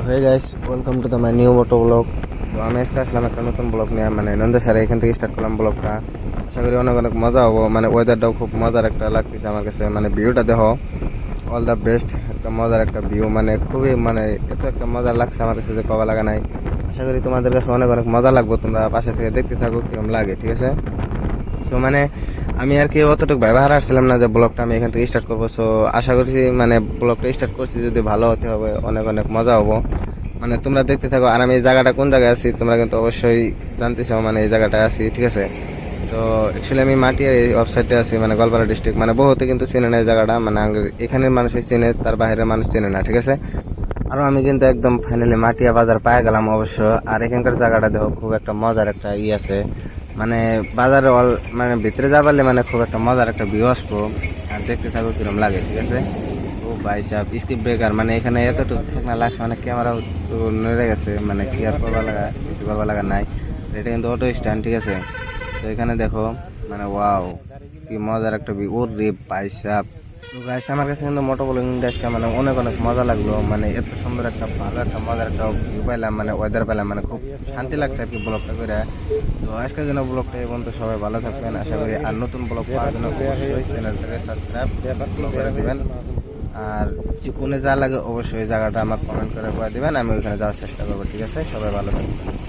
হয়ে guys, welcome to the my new moto blog. তো আমি আজকে আসলাম একটা নতুন ব্লগ নিয়ে, মানে নন্দেশ্বরে এখান থেকে স্টার্ট করলাম ব্লগটা। আশা করি অনেক অনেক মজা হবো। মানে ওয়েদারটাও খুব মজার একটা লাগতেছে আমার কাছে, মানে ভিউটা দেখো, অল দ্য বেস্ট, একটা মজার একটা ভিউ, মানে খুবই মানে এত একটা মজা লাগছে আমার কাছে যে কবা লাগা নাই। আশা করি তোমাদের কাছে অনেক অনেক মজা লাগবে, তোমরা পাশে থেকে দেখতে থাকো কিরকম লাগে, ঠিক আছে? সো মানে আমি আর কি অতটুকু ব্যবহার আসছিলাম না যে ব্লগটা আমি এখান থেকে স্টার্ট করবো। সো আশা করছি মানে ব্লগটা স্টার্ট করছি যদি ভালো হতে হবে, অনেক অনেক মজা হবো। মানে তোমরা দেখতে থাকো। আর আমি এই জায়গাটা কোন জায়গায় আছি তোমরা কিন্তু অবশ্যই জানতে চাও, মানে এই জায়গাটায় আছি, ঠিক আছে? তো অ্যাকচুয়ালি আমি মাটিয়ার এই ওয়েবসাইটে আছি, মানে গোয়ালপাড়া ডিস্ট্রিক্ট। মানে বহুতে কিন্তু চেনে না এই জায়গাটা, মানে এখানের মানুষই চেনে, তার বাইরের মানুষ চেনে না, ঠিক আছে? আরো আমি কিন্তু একদম ফাইনালি মাটিয়া বাজার পায়ে গেলাম অবশ্য। আর এখানকার জায়গাটা দেখো, খুব একটা মজার একটা আছে, মানে বাজারে মানে ভিতরে যাবারলে মানে খুব একটা মজার একটা ভিউ আসবো। আর দেখতে থাকো কিরম লাগে, ঠিক আছে? ও ভাই সাহেব, স্কিপ ব্রেকার, মানে এখানে এতটুকু ঠেকনা লাগছে, মানে ক্যামেরাও তো নড়ে গেছে, মানে কি আর করবা লাগা, কিছু করবা লাগা নাই। এটা কিন্তু অটো স্ট্যান্ড, ঠিক আছে? তো এখানে দেখো, মানে ওয়াও, কি মজার একটা ভিউ, ওর রে ভাই সাহেব। তো গাইস, আমার কাছে কিন্তু মোটো ব্লগিং ডেস্কটা মানে অনেক অনেক মজা লাগলো। মানে এত সুন্দর একটা ভালো একটা মজার একটা ভিউ পাইলাম, মানে ওয়েদার পাইলাম, মানে খুব শান্তি লাগছে আর কি ব্লগটা করে। তো আজকের জন্য ব্লগটা এই পর্যন্ত, সবাই ভালো থাকবেন আশা করি। আর নতুন ব্লগ পাওয়ার জন্য অবশ্যই চ্যানেলটাকে সাবস্ক্রাইব ফলো করে দিবেন। আর কোনে যা লাগে অবশ্যই জায়গাটা আমাকে কমেন্ট করে দিবেন, আমি ওইখানে যাওয়ার চেষ্টা করবো, ঠিক আছে? সবাই ভালো থাকবেন।